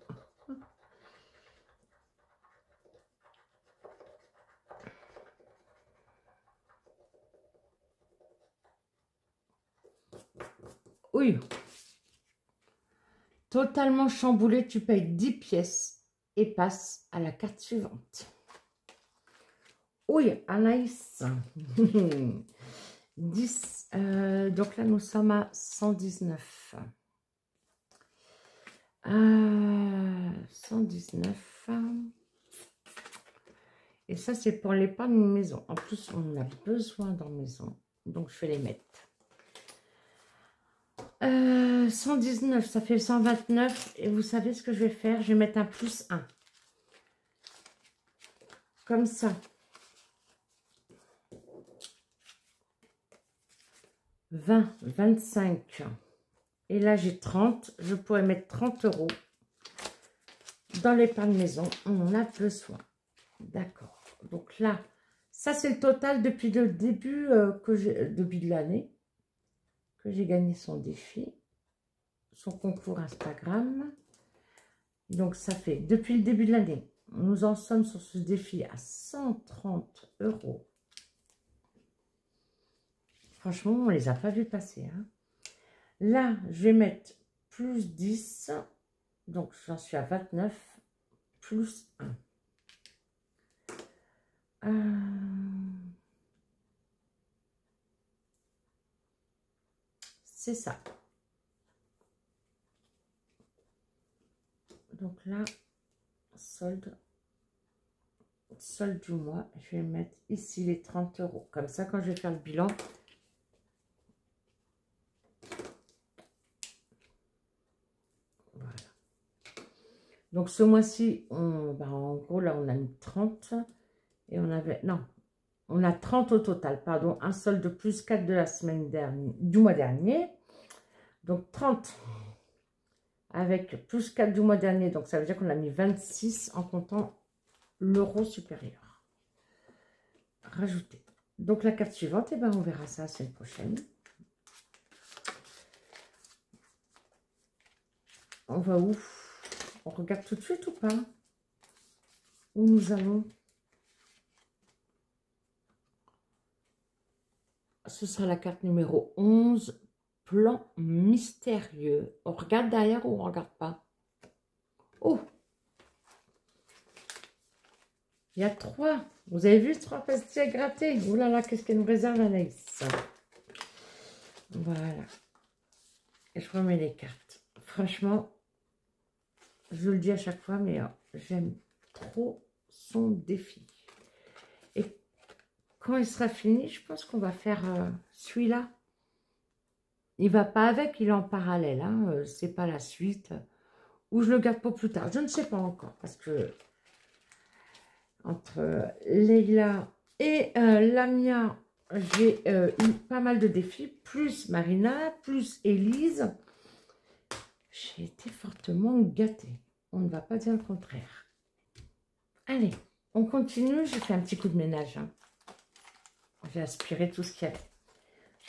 Oui. Totalement chamboulé, tu payes 10 pièces et passes à la carte suivante. Oui, Anaïs. 10. Donc là, nous sommes à 119. 119. Et ça, c'est pour l'épargne maison. En plus, on en a besoin dans maison. Donc, je vais les mettre. 119, ça fait 129. Et vous savez ce que je vais faire? Je vais mettre un plus 1. Comme ça. 20, 25. Et là, j'ai 30. Je pourrais mettre 30 € dans l'épargne maison. On en a besoin. D'accord. Donc là, ça, c'est le total depuis le début depuis de l'année que j'ai gagné son défi, son concours Instagram. Donc, ça fait, depuis le début de l'année, nous en sommes sur ce défi à 130 €. Franchement, on ne les a pas vus passer. Hein. Là, je vais mettre plus 10. Donc, j'en suis à 29, plus 1. C'est ça. Donc là, solde du mois, je vais mettre ici les 30 €. Comme ça, quand je vais faire le bilan, voilà. Donc ce mois-ci, en gros, là, on a mis 30 et on avait, non, on a 30 au total, pardon, un solde de plus 4 de la semaine dernière, du mois dernier. Donc 30. avec plus 4 du mois dernier. Donc, ça veut dire qu'on a mis 26 en comptant l'euro supérieur. Rajouter. Donc, la carte suivante, eh ben, on verra ça la semaine prochaine. On va où? On regarde tout de suite ou pas? Où nous allons? Ce sera la carte numéro 11. Plan mystérieux. On regarde derrière ou on ne regarde pas? Oh! Il y a 3. Vous avez vu 3 pastilles à gratter? Oh là là, qu'est-ce qu'elle nous réserve, Anaïs? Voilà. Et je remets les cartes. Franchement, je le dis à chaque fois, mais j'aime trop son défi. Et quand il sera fini, je pense qu'on va faire celui-là. Il va pas avec, il est en parallèle. Hein, c'est pas la suite. Ou je le garde pour plus tard. Je ne sais pas encore. Parce que entre Leïla et Lamia, j'ai eu pas mal de défis. Plus Marina, plus Élise. J'ai été fortement gâtée. On ne va pas dire le contraire. Allez, on continue. J'ai fait un petit coup de ménage. Hein. J'ai aspiré tout ce qu'il y avait.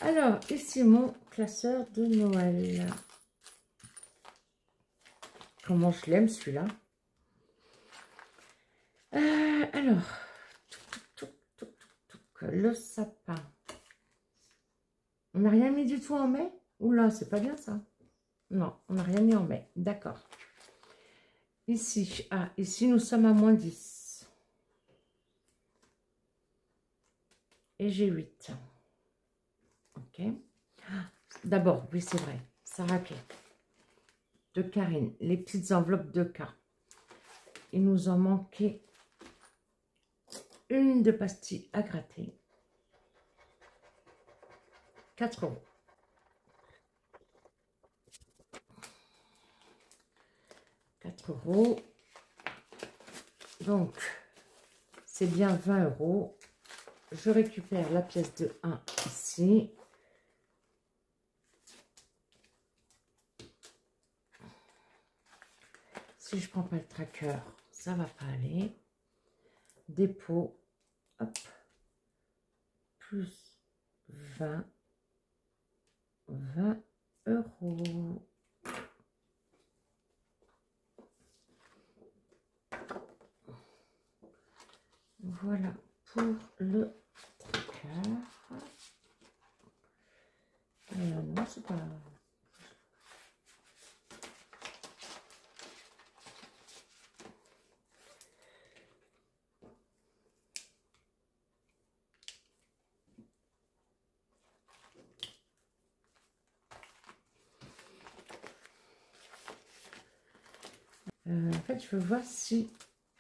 Alors, ici, mon classeur de Noël. Comment je l'aime, celui-là. Alors, le sapin. On n'a rien mis du tout en mai? Oula, c'est pas bien ça. Non, on n'a rien mis en mai. D'accord. Ici, ici, nous sommes à moins 10. Et j'ai 8. Ok. D'abord, oui, c'est vrai. Sarah Clé. De Karine. Les petites enveloppes de K. Il nous en manquait une de pastilles à gratter. 4 €. 4 €. Donc, c'est bien 20 €. Je récupère la pièce de 1 ici. Si je ne prends pas le tracker, ça ne va pas aller. Dépôt, hop, plus 20 €. Voilà pour le tracker. Non, c'est pas... en fait, je veux voir si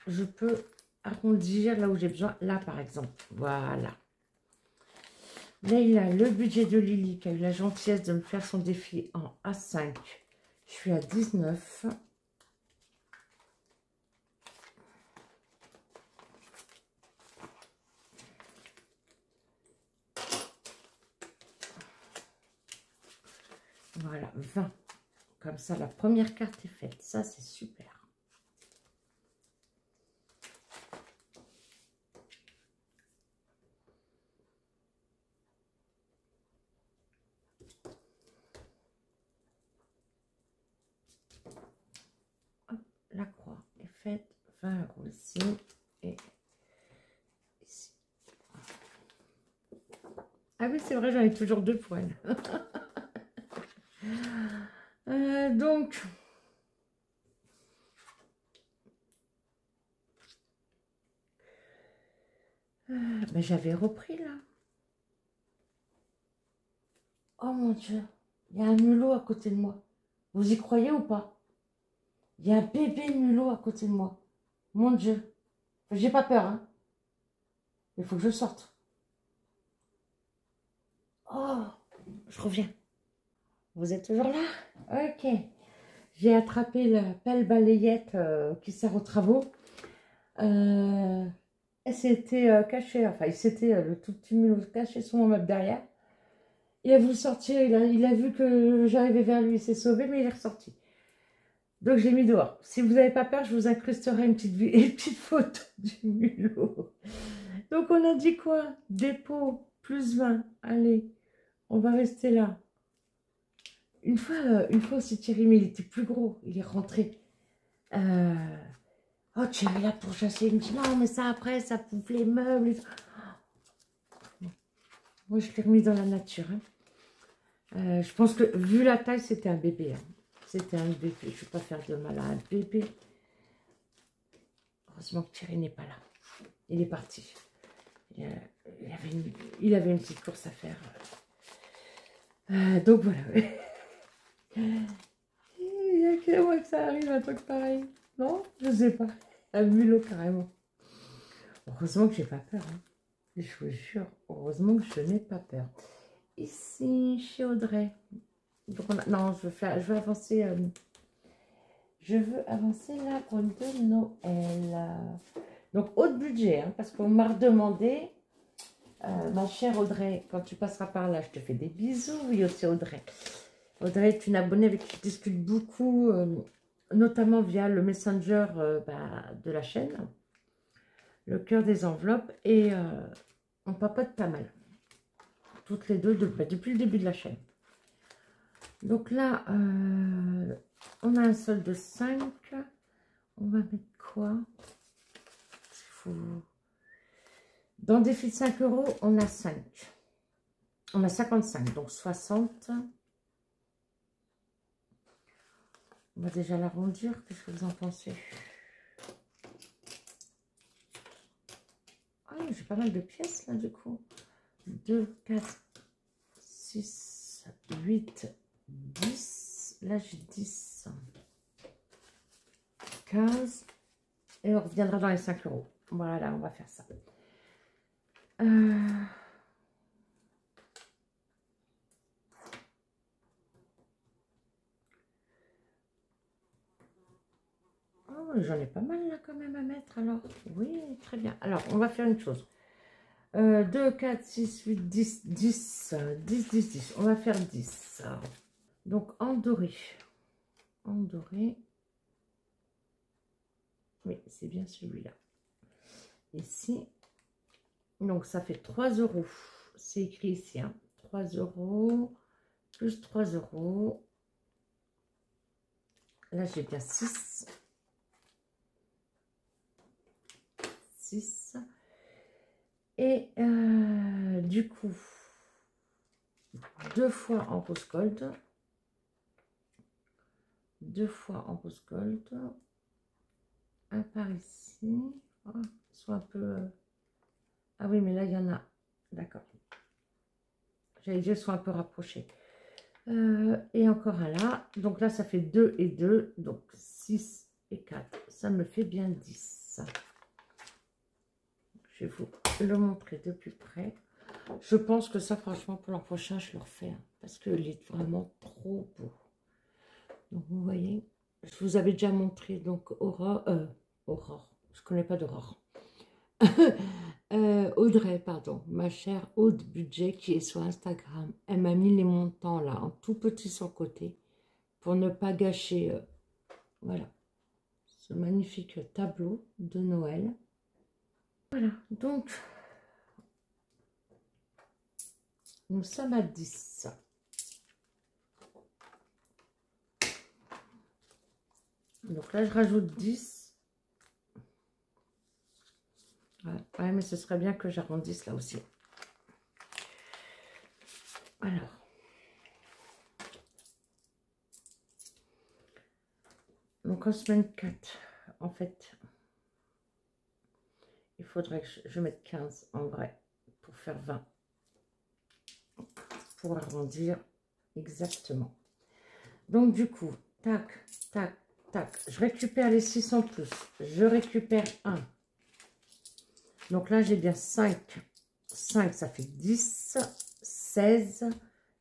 je peux arrondir là où j'ai besoin. Là, par exemple. Voilà. Leïla, le budget de Lily qui a eu la gentillesse de me faire son défi en A5. Je suis à 19. Voilà, 20. Comme ça, la première carte est faite. Ça, c'est super. Hop, la croix est faite. 20 € ici et ici. Ah oui, c'est vrai, j'en ai toujours 2 poils. Donc, ben, j'avais repris là. Oh mon Dieu, il y a un mulot à côté de moi. Vous y croyez ou pas? Il y a un bébé mulot à côté de moi. Mon Dieu. J'ai pas peur, hein. Il faut que je sorte. Oh, je reviens. Vous êtes toujours là? Ok. J'ai attrapé la pelle balayette qui sert aux travaux. Elle s'était cachée, enfin, il s'était le tout petit mulot caché sous mon meuble derrière. Il a voulu sortir, il a vu que j'arrivais vers lui, il s'est sauvé, mais il est ressorti. Donc, j'ai mis dehors. Si vous n'avez pas peur, je vous incrusterai une petite photo du mulot. Donc, on a dit quoi? Dépôt, plus 20. Allez, on va rester là. Une fois aussi, Thierry, mais il était plus gros. Il est rentré. Oh, Thierry, là, pour chasser, il me dit, non, mais ça, après, ça bouffe les meubles. Et tout. Moi, je l'ai remis dans la nature. Hein. Je pense que, vu la taille, c'était un bébé. Hein. C'était un bébé. Je ne vais pas faire de mal à un bébé. Heureusement que Thierry n'est pas là. Il est parti. Il avait une petite course à faire. Donc, voilà. Il y a quel mois que ça arrive, un truc pareil? Non, je sais pas. Un mulot, carrément. Heureusement que j'ai pas peur. Hein. Je vous jure, heureusement que je n'ai pas peur. Ici, chez Audrey. Donc non, je veux avancer. Je veux avancer l'arbre de Noël. Donc, haut de budget, hein, parce qu'on m'a redemandé, ma chère Audrey, quand tu passeras par là, je te fais des bisous. Oui, aussi Audrey. Audrey est une abonnée avec qui je discute beaucoup, notamment via le messenger de la chaîne, le cœur des enveloppes, et on papote pas mal. Toutes les deux, depuis le début de la chaîne. Donc là, on a un solde de 5. On va mettre quoi? Dans le défi de 5 €, on a 5. On a 55, donc 60. On va déjà l'arrondir. Qu'est-ce que vous en pensez? Ah, j'ai pas mal de pièces là du coup. 2, 4, 6, 8, 10. Là, j'ai 10. 15. Et on reviendra dans les 5 €. Voilà, on va faire ça. Oh, j'en ai pas mal là quand même à mettre alors. Oui, très bien. Alors, on va faire une chose. 2, 4, 6, 8, 10, 10, 10, 10, 10. On va faire 10. Donc, en doré. En doré. Oui, c'est bien celui-là. Ici. Donc, ça fait 3 €. C'est écrit ici. Hein. 3 € plus 3 €. Là, j'ai bien 6. 6. Et du coup, 2 fois en rose gold. 2 fois en rose gold. Un par ici. Oh, soit un peu... Ah oui, mais là, il y en a. D'accord. J'allais dire, soit un peu rapprochés. Et encore un là. Donc là, ça fait 2 et 2. Donc 6 et 4. Ça me fait bien 10. Je vais vous le montrer de plus près. Je pense que ça, franchement, pour l'an prochain, je le refais. Hein, parce qu'il est vraiment trop beau. Donc, vous voyez, je vous avais déjà montré, donc, Aurore. Je connais pas d'Aurore. Audrey, pardon. Ma chère Aude Budget, qui est sur Instagram. Elle m'a mis les montants, là, en tout petit sur le côté. Pour ne pas gâcher, voilà, ce magnifique tableau de Noël. Voilà, donc... Nous sommes à 10. Donc là, je rajoute 10. Ouais, mais ce serait bien que j'arrondisse là aussi. Alors. Donc en semaine 4, en fait, il faudrait que je mette 15 en vrai pour faire 20. Pour arrondir exactement. Donc du coup, tac, tac, tac. Je récupère les 6 en plus. Je récupère 1. Donc là, j'ai bien 5. 5, ça fait 10, 16,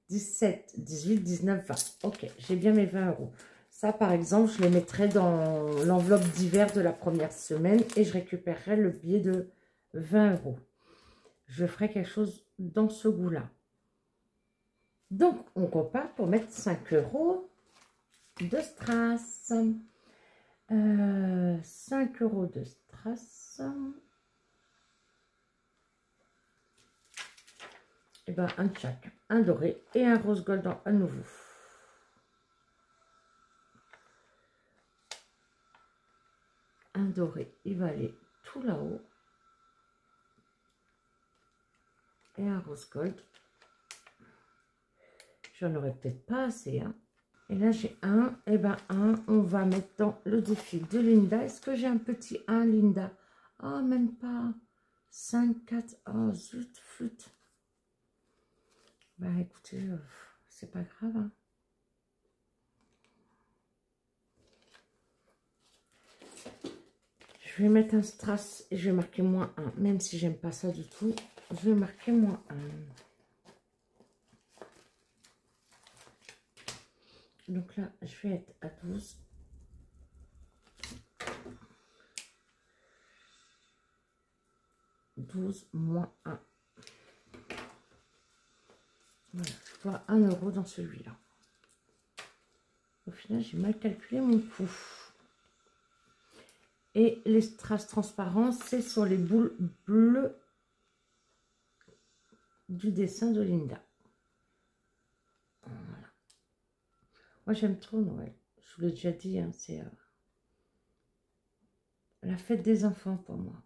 17, 18, 19, 20. Ok, j'ai bien mes 20 €. Ça, par exemple, je les mettrai dans l'enveloppe d'hiver de la première semaine et je récupérerai le billet de 20 €. Je ferai quelque chose dans ce goût-là. Donc, on repart pour mettre 5 € de strass. 5 € de strass. Et ben un de chaque, un doré et un rose gold à nouveau. Un doré, il va aller tout là-haut. Et un rose gold. J'en aurais peut-être pas assez, hein. Et là j'ai un, et ben un, on va mettre dans le défi de Linda. Est-ce que j'ai un petit 1 Linda? Oh, même pas. 5, 4, oh zut, flûte. Bah écoutez, c'est pas grave, hein. Je vais mettre un strass et je vais marquer -1, même si j'aime pas ça du tout. Je vais marquer -1. Donc là, je vais être à 12. -1. Voilà, je vois 1 € dans celui-là. Au final, j'ai mal calculé mon coût. Et les strass transparents, c'est sur les boules bleues du dessin de Linda. Voilà. Moi, j'aime trop Noël. Je vous l'ai déjà dit, hein, c'est la fête des enfants pour moi.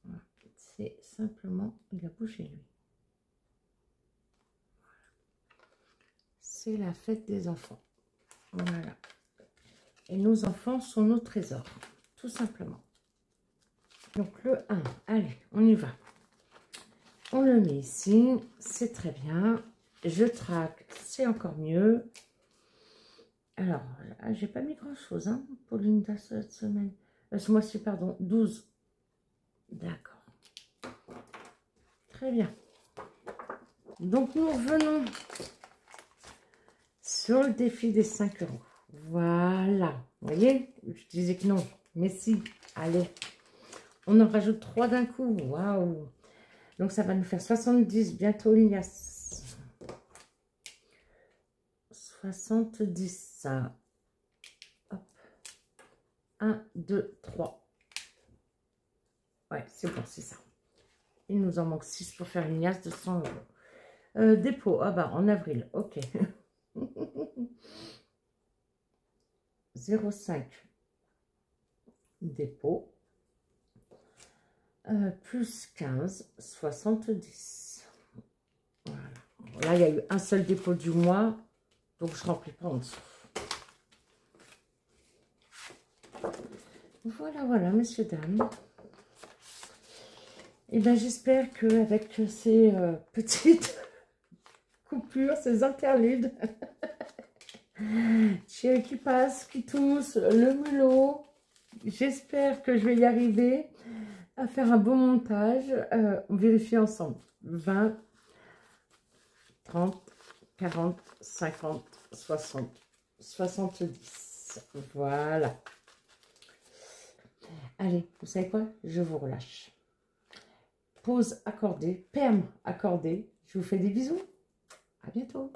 Voilà. C'est simplement, il a bougé lui. C'est la fête des enfants. Voilà. Et nos enfants sont nos trésors, tout simplement. Donc le 1, allez, on y va. On le met ici, c'est très bien. Je traque, c'est encore mieux. Alors, j'ai pas mis grand chose hein, pour Linda cette semaine. Ce mois-ci, pardon, 12. D'accord. Très bien. Donc nous revenons sur le défi des 5 €. Voilà. Vous voyez, je disais que non. Mais si, allez. On en rajoute 3 d'un coup. Waouh. Donc ça va nous faire 70. Bientôt, il y a 70. Hop. 1, 2, 3. Ouais, c'est bon, c'est ça. Il nous en manque 6 pour faire une liasse de 100 €. Dépôt, ah bah en avril, ok. 0,5 dépôt. Plus 15, 70. Voilà. Là, il y a eu un seul dépôt du mois, donc je ne remplis pas en dessous. Voilà, voilà, messieurs, dames. Et bien, j'espère qu'avec ces petites coupures, ces interludes, Thierry qui passe, qui tousse, le mulot, j'espère que je vais y arriver à faire un bon montage. On vérifie ensemble. 20, 30, 40, 50, 60, 70. Voilà. Allez, vous savez quoi? Je vous relâche. Pause accordée, perme accordée. Je vous fais des bisous. À bientôt.